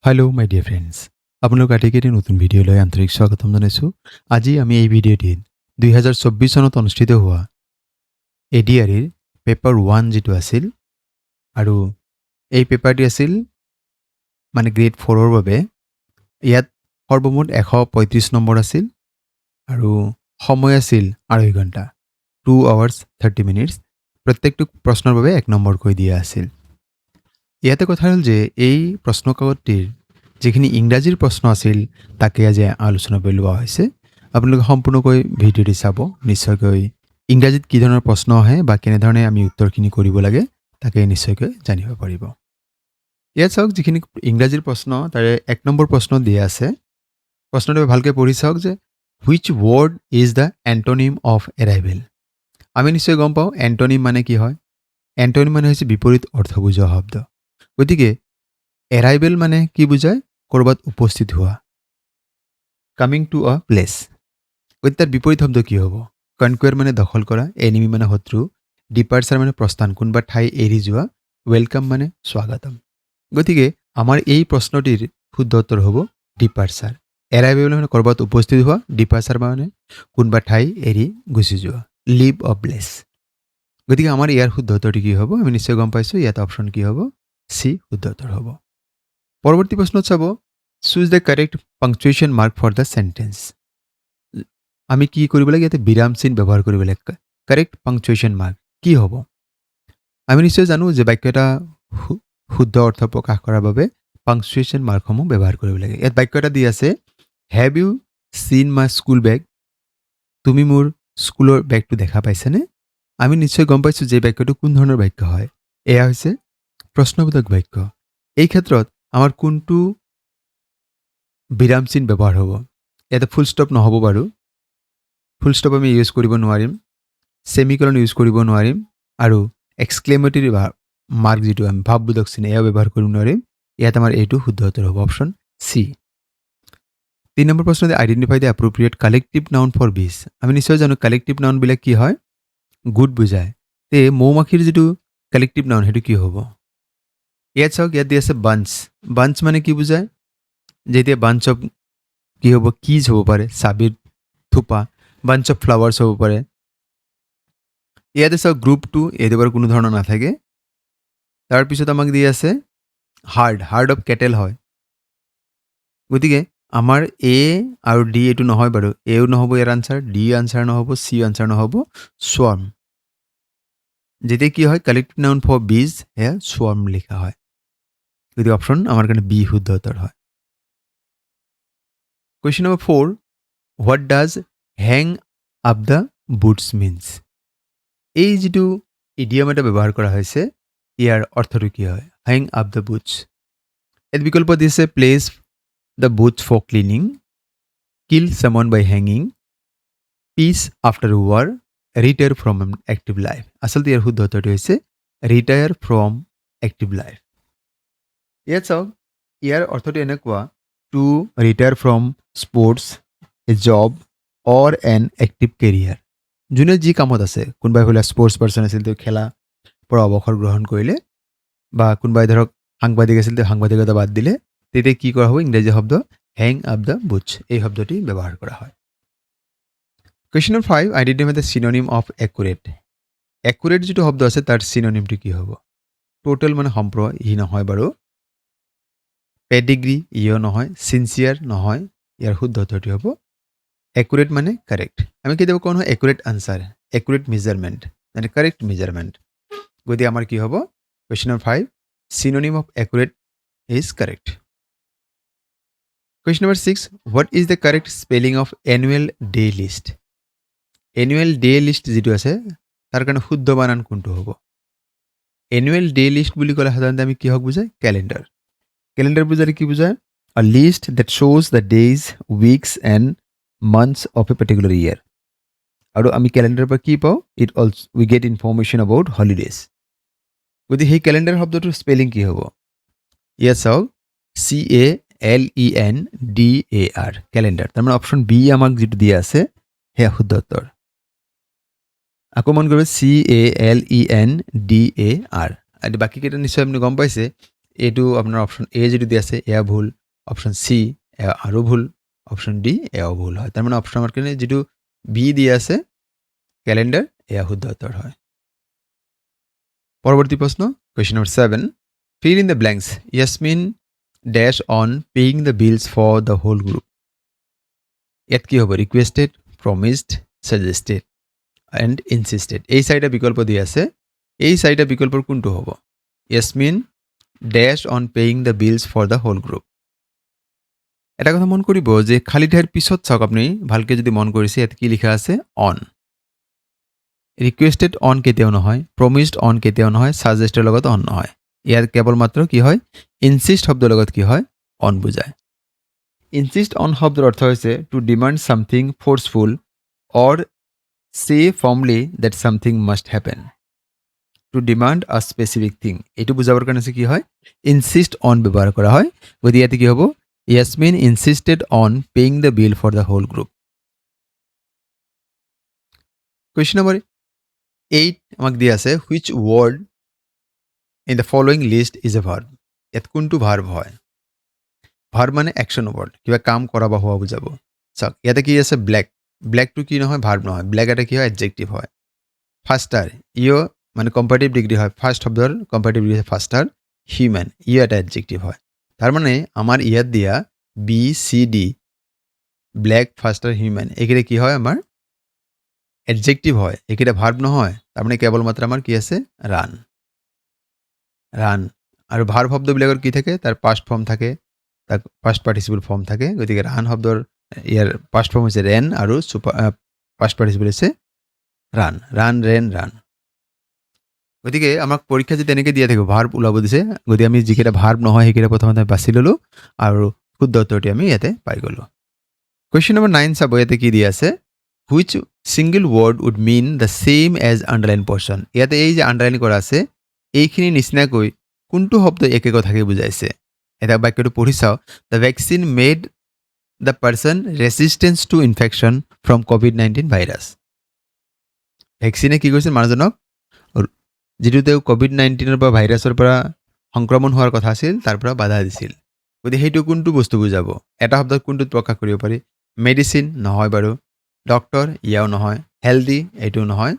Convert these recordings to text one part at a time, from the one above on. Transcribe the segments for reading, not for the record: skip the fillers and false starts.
Hello' মাই dear friends, আপোনালোক আটাইকেইটি নতুন ভিডিঅ'লৈ আন্তৰিক স্বাগতম জনাইছোঁ। আজি আমি এই ভিডিঅ'টিত 2024 চনত অনুষ্ঠিত হোৱা ADREৰ পেপাৰ 1 যিটো আছিল আৰু এই পেপাৰটি আছিল মানে গ্ৰেড 4ৰ বাবে। ইয়াত সৰ্বমুঠ 135 নম্বৰ আছিল আৰু সময় আছিল 2.5 ঘণ্টা 2 hours 30 minutes। প্ৰত্যেকটো প্ৰশ্নৰ বাবে 1 নম্বৰকৈ দিয়া আছিল। ইয়াতে কথা হ'ল যে এই প্ৰশ্নকাকতটিৰ যিখিনি ইংৰাজীৰ প্ৰশ্ন আছিল তাকে আজি আলোচনালৈ লোৱা হৈছে। আপোনালোকে সম্পূৰ্ণকৈ ভিডিঅ'টি চাব, নিশ্চয়কৈ ইংৰাজীত কি ধৰণৰ প্ৰশ্ন আহে বা কেনেধৰণে আমি উত্তৰখিনি কৰিব লাগে তাকে নিশ্চয়কৈ জানিব পাৰিব। ইয়াত চাওক, যিখিনি ইংৰাজীৰ প্ৰশ্ন তাৰে 1 নম্বৰ প্ৰশ্ন দিয়া আছে। প্ৰশ্নটো ভালকৈ পঢ়ি চাওক যে which word is the antonym of arrival. আমি নিশ্চয় গম পাওঁ এণ্টনিম মানে কি হয়। এণ্টনিম মানে হৈছে বিপৰীত অৰ্থ বুজোৱা শব্দ। গতিকে এৰাইভেল মানে কি বুজায়? ক'ৰবাত উপস্থিত হোৱা, কামিং টু আ প্লেচ। গতিকে তাৰ বিপৰীত শব্দ কি হ'ব? কনকুৱেৰ মানে দখল কৰা, এনিমি মানে শত্ৰু, ডিপাৰ্চাৰ মানে প্ৰস্থান, কোনোবা ঠাই এৰি যোৱা, ৱেলকাম মানে স্বাগতম। গতিকে আমাৰ এই প্ৰশ্নটিৰ শুদ্ধ উত্তৰ হ'ব ডিপাৰ্চাৰ। এৰাইভেল মানে ক'ৰবাত উপস্থিত হোৱা, ডিপাৰ্চাৰ মানে কোনোবা ঠাই এৰি গুচি যোৱা, লিভ অ প্লেচ। গতিকে আমাৰ ইয়াৰ শুদ্ধ উত্তৰটি কি হ'ব? আমি নিশ্চয় গম পাইছোঁ। ইয়াত অপশ্যন কি হ'ব? চি শুদ্ধ উত্তৰ হ'ব। পৰৱৰ্তী প্ৰশ্নত চাব, choose the correct punctuation mark for the sentence. আমি কি কৰিব লাগে? ইয়াতে বিৰাম চিন ব্যৱহাৰ কৰিব লাগে। কাৰেক্ট পাংচুৱেশ্যন মাৰ্ক কি হ'ব? আমি নিশ্চয় জানো যে বাক্য এটা শুদ্ধ অৰ্থ প্ৰকাশ কৰাৰ বাবে পাংচুৱেশ্যন মাৰ্কসমূহ ব্যৱহাৰ কৰিব লাগে। ইয়াত বাক্য এটা দি আছে, হেভ ইউ চিন মাই স্কুল বেগ? তুমি মোৰ স্কুলৰ বেগটো দেখা পাইছানে? আমি নিশ্চয় গম পাইছোঁ যে বাক্যটো কোন ধৰণৰ বাক্য হয়। এয়া হৈছে প্ৰশ্নবোধক বাক্য। এই ক্ষেত্ৰত আমাৰ কোনটো বিৰাম চিন ব্যৱহাৰ হ'ব? ইয়াতে ফুল ষ্টপ নহ'ব বাৰু। ফুল ষ্টপ আমি ইউজ কৰিব নোৱাৰিম, ছেমিকলন ইউজ কৰিব নোৱাৰিম আৰু এক্সক্লেমেটৰী মাৰ্ক যিটো আমি ভাৱবোধক চিন এয়া ব্যৱহাৰ কৰিব নোৱাৰিম। ইয়াত আমাৰ এইটো শুদ্ধ উত্তৰ হ'ব অপশ্যন চি। 3 নম্বৰ প্ৰশ্নতে identify the appropriate collective noun for bees. আমি নিশ্চয় জানো কালেক্টিভ নাউনবিলাক কি হয়? গোট বুজায়। তে মৌমাখিৰ যিটো কালেক্টিভ নাউন সেইটো কি হ'ব? ইয়াত চাওক, ইয়াত দি আছে বাঞ্চ। বাঞ্চ মানে কি বুজায়? যেতিয়া বাঞ্চ অফ কি হ'ব? কিজ হ'ব পাৰে, চাবিৰ থোপা। বাঞ্চ অফ ফ্লাৱাৰ্ছ হ'ব পাৰে। ইয়াতে চাওক গ্ৰুপ 2, এইটো বাৰু কোনো ধৰণৰ নাথাকে। তাৰপিছত আমাক দি আছে হাৰ্ড অফ কেটেল হয়। গতিকে আমাৰ এ আৰু ডি এইটো নহয় বাৰু। এও নহ'ব ইয়াৰ আনচাৰ, ডি আনচাৰ নহ'ব, চি আনচাৰ নহ'ব, স্বাৰ্ম। যেতিয়া কি হয়? কালেক্টিভ নাউন ফৰ বিজ সেয়া স্বাৰ্ম লিখা হয়। গতিকে অপশ্যন আমাৰ কাৰণে বি শুদ্ধ উত্তৰ হয়। Question number 4, what does hang up the boots means? এই যিটো ইডিয়ম এটা ব্যৱহাৰ কৰা হৈছে ইয়াৰ অৰ্থটো কি হয়? Hang up the boots. ইয়াত বিকল্প দিছে place the boots for cleaning, kill someone by হেঙিং, peace after war, retire from active life. আচলতে ইয়াৰ শুদ্ধ উত্তৰটো হৈছে ৰিটায়াৰ ফ্ৰম এক্টিভ লাইফ। ইয়াত চাওক, ইয়াৰ অৰ্থটো এনেকুৱা, to retire from sports, a job or an active career. যোনে যি কামত আছে, কোনোবাই হ'লে স্পৰ্টছ পাৰ্চন আছিল, তেওঁ খেলা পৰা অৱসৰ গ্ৰহণ কৰিলে, বা কোনোবাই ধৰক সাংবাদিক আছিল, তেওঁ সাংবাদিকতা বাদ দিলে, তেতিয়া কি কৰা হ'ব? ইংৰাজী শব্দ হেং আপ দ্য বুটছ এই শব্দটি ব্যৱহাৰ কৰা হয়। Question number 5, identify the synonym of accurate. Accurate যিটো শব্দ আছে তাৰ চিননিমটো কি হ'ব? টোটেল মানে সম্পূৰ্ণ, ই নহয় বাৰু। পেডিগ্ৰী, ইও নহয়। চিনচিয়াৰ নহয়। ইয়াৰ শুদ্ধ উত্তৰটি হ'ব একুৰেট মানে কাৰেক্ট। আমি কেতিয়াবা কওঁ নহয় একুৰেট আনচাৰ, একুৰেট মেজাৰমেণ্ট মানে কাৰেক্ট মেজাৰমেণ্ট। গতিকে আমাৰ কি হ'ব? Question number 5, synonym of accurate is correct. Question number 6, what is the correct spelling of annual day list? Annual day list যিটো আছে তাৰ কাৰণে শুদ্ধ বানান কোনটো হ'ব? এনুৱেল ডে লিষ্ট বুলি ক'লে সাধাৰণতে আমি কিহক বুজায়? কেলেণ্ডাৰ। কেলেণ্ডাৰ বুজালে কি বুজায়? আ লিষ্ট দেট শ্ব'জ the days, weeks and months of a particular year. আৰু আমি কেলেণ্ডাৰৰ পৰা কি পাওঁ? It also we get information about holidays. গতিকে সেই কেলেণ্ডাৰ শব্দটোৰ স্পেলিং কি হ'ব? ইয়াত চাওক, CALENDAR, কেলেণ্ডাৰ। তাৰমানে অপশ্যন বি আমাক যিটো দিয়া আছে সেয়া শুদ্ধ উত্তৰ। আকৌ মন কৰিব, CALENDAR। বাকীকেইটা নিশ্চয় আপুনি গম পাইছে। এইটো আপোনাৰ অপশ্যন এ যদি দি আছে এয়া ভুল, অপশ্যন চি এয়া আৰু ভুল, অপশ্যন ডি এয়াও ভুল হয়। তাৰমানে অপশ্যন আমাৰ কাৰণে যিটো বি দি আছে ক্যালেন্ডাৰ এয়া শুদ্ধ উত্তৰ হয়। পৰৱৰ্তী প্ৰশ্ন question number 7 fill in the blanks. Yasmin dash on paying the bills for the whole group. ইয়াত কি হ'ব requested, promised, suggested and insisted. এই চাৰিটা বিকল্প দি আছে, এই চাৰিটা বিকল্পৰ কোনটো হ'ব? Yasmin dash on paying the bills for the whole group. এটা কথা মন কৰিব যে খালী ঠাইৰ পিছত চাওক আপুনি ভালকৈ যদি মন কৰিছে ইয়াত কি লিখা আছে on. ৰিকুৱেষ্টেড অন কেতিয়াও নহয়, প্ৰমিছড অন কেতিয়াও নহয়, ছাজেষ্টেডৰ লগত অন নহয়। ইয়াৰ কেৱল মাত্ৰ কি হয় ইনচিষ্ট শব্দৰ লগত কি হয় অন বুজায়। ইনচিষ্ট অন শব্দৰ অৰ্থ হৈছে to demand something forceful or say formally that something must happen. To demand a specific thing এইটো বুজাবৰ কাৰণে কি হয় ইনচিষ্ট অন ব্যৱহাৰ কৰা হয়। গতিকে ইয়াতে কি হ'ব Yasmin insisted on paying the bill for the whole group. Question number 8 আমাক দিয়া আছে which word in the following list is a verb. ইয়াত কোনটো ভাৰ্ব হয়? ভাৰ্ব মানে একশ্যন ৱৰ্ড, কিবা কাম কৰা বা হোৱা বুজাব। চাওক ইয়াতে কি আছে ব্লেক, ব্লেকটো কি নহয় ভাৰ্ব নহয়, ব্লেক এটা কি হয় এডজেক্টিভ হয়। ফাষ্টাৰ ইও মানে কম্পাৰেটিভ ডিগ্ৰী হয়, ফাৰ্ষ্ট শব্দৰ কম্পাৰেটিভ ডিগ্ৰী ফাষ্টাৰ। হিউমেন ইও এটা এডজেক্টিভ হয়। তাৰমানে আমাৰ ইয়াত দিয়া B C D black faster human এইকেইটা কি হয় আমাৰ এডজেক্টিভ হয়, এইকেইটা ভাৰ্ব নহয়। তাৰমানে কেৱল মাত্ৰ আমাৰ কি আছে ৰান, ৰান। আৰু ভাৰ্ব শব্দবিলাকৰ কি থাকে তাৰ পাষ্ট ফৰ্ম থাকে, তাৰ পাষ্ট পাৰ্টিচিপল ফৰ্ম থাকে। গতিকে ৰান শব্দৰ ইয়াৰ পাষ্ট ফৰ্ম হৈছে ৰেন আৰু পাষ্ট পাৰ্টিচিপল হৈছে ৰান, ৰান ৰেন ৰান। গতিকে আমাক পৰীক্ষা যদি তেনেকৈ দিয়া থাকিব ভাৰ্ব ওলাব দিছে, গতিকে আমি যিকেইটা ভাৰ্ব নহয় সেইকেইটা প্ৰথমতে বাছি ল'লোঁ আৰু শুদ্ধ উত্তৰটি আমি ইয়াতে পাই গ'লোঁ। কুৱেশ্যন নম্বৰ 9 চাব ইয়াতে কি দিয়া আছে which single word would mean the same as underline portion. ইয়াতে এই যে আণ্ডাৰলাইন কৰা আছে এইখিনি নিচিনাকৈ কোনটো শব্দ একে কথাকে বুজাইছে? এটা বাক্যটো পঢ়ি চাওঁ। The vaccine made the person resistance to infection from COVID-19 virus. ভেকচিনে কি কৰিছিল মানুহজনক যিটো তেওঁ COVID-19 পৰা ভাইৰাছৰ পৰা সংক্ৰমণ হোৱাৰ কথা আছিল তাৰ পৰা বাধা দিছিল। গতিকে সেইটো কোনটো বস্তু বুজাব? এটা শব্দত কোনটোত প্ৰকাশ কৰিব পাৰি? মেডিচিন নহয় বাৰু, ডক্টৰ ইয়াও নহয়, হেল্ডি এইটোও নহয়,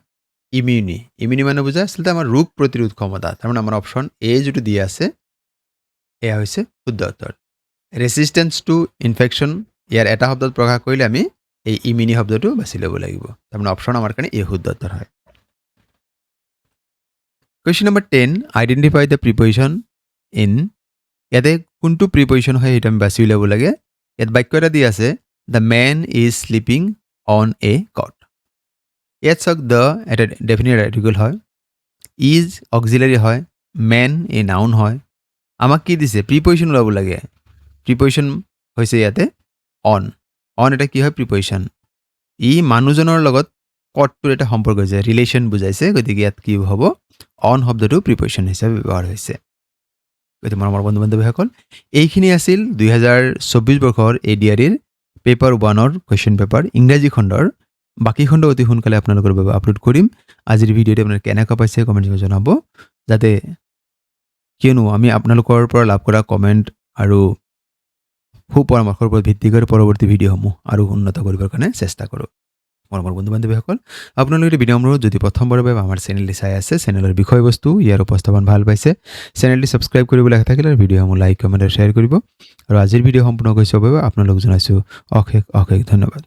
ইমিউনি ইমিউনি মানে বুজায় আচলতে আমাৰ ৰোগ প্ৰতিৰোধ ক্ষমতা। তাৰমানে আমাৰ অপশ্যন এ যিটো দিয়া আছে এয়া হৈছে শুদ্ধ উত্তৰ। ৰেচিষ্টেঞ্চ টু ইনফেকশ্যন ইয়াৰ এটা শব্দত প্ৰকাশ কৰিলে আমি এই ইমিউনি শব্দটো বাছি ল'ব লাগিব। তাৰমানে অপশ্যন আমাৰ কাৰণে এই শুদ্ধ উত্তৰ হয়। Question number 10 identify the preposition in. ইয়াতে কোনটো প্ৰিপজিশ্যন হয় সেইটো আমি বাছি উলিয়াব লাগে। ইয়াত বাক্য এটা দি আছে the man is sleeping on a cot. ইয়াত চাওক দ্য এটা ডেফিনিট আৰ্টিকল হয়, ইজ অক্সিলাৰী হয়, মেন এ নাউন হয়। আমাক কি দিছে প্ৰিপজিশ্যন ওলাব লাগে। প্ৰিপজিশ্যন হৈছে ইয়াতে অন, অন এটা কি হয় প্ৰিপজিশ্যন। ই মানুহজনৰ লগত কটটোৰ এটা সম্পৰ্ক হৈছে, ৰিলেশ্যন বুজাইছে। গতিকে ইয়াত কি হ'ব অন শব্দটো প্ৰিপজিশ্যন হিচাপে ব্যৱহাৰ হৈছে। গতিকে মৰমৰ বন্ধু বান্ধৱীসকল এইখিনি আছিল 2024 বৰ্ষৰ ADREৰ পেপাৰ 1ৰ কুৱেশ্যন পেপাৰ ইংৰাজী খণ্ডৰ। বাকী খণ্ড অতি সোনকালে আপোনালোকৰ বাবে আপলোড কৰিম। আজিৰ ভিডিঅ'টো আপোনাৰ কেনেকুৱা পাইছে কমেণ্ট কৰি জনাব, যাতে কিয়নো আমি আপোনালোকৰ পৰা লাভ কৰা কমেণ্ট আৰু সুপৰামৰ্শৰ ওপৰত ভিত্তি কৰি পৰৱৰ্তী ভিডিঅ'সমূহ আৰু উন্নত কৰিবৰ কাৰণে চেষ্টা কৰোঁ। মৰমৰ বন্ধু বান্ধৱীসকল আপোনালোকে ভিডিঅ'সমূহ যদি প্ৰথমবাৰৰ বাবে আমাৰ চেনেলটি চাই আছে, চেনেলৰ বিষয়বস্তু ইয়াৰ উপস্থাপন ভাল পাইছে, চেনেলটি ছাবস্ক্ৰাইব কৰিবলৈ থাকিলে ভিডিঅ'সমূহ লাইক কমেণ্ট আৰু শ্বেয়াৰ কৰিব। আৰু আজিৰ ভিডিঅ' সম্পূৰ্ণ কৰি চাবৰ বাবে আপোনালোক জনাইছোঁ অশেষ অশেষ ধন্যবাদ।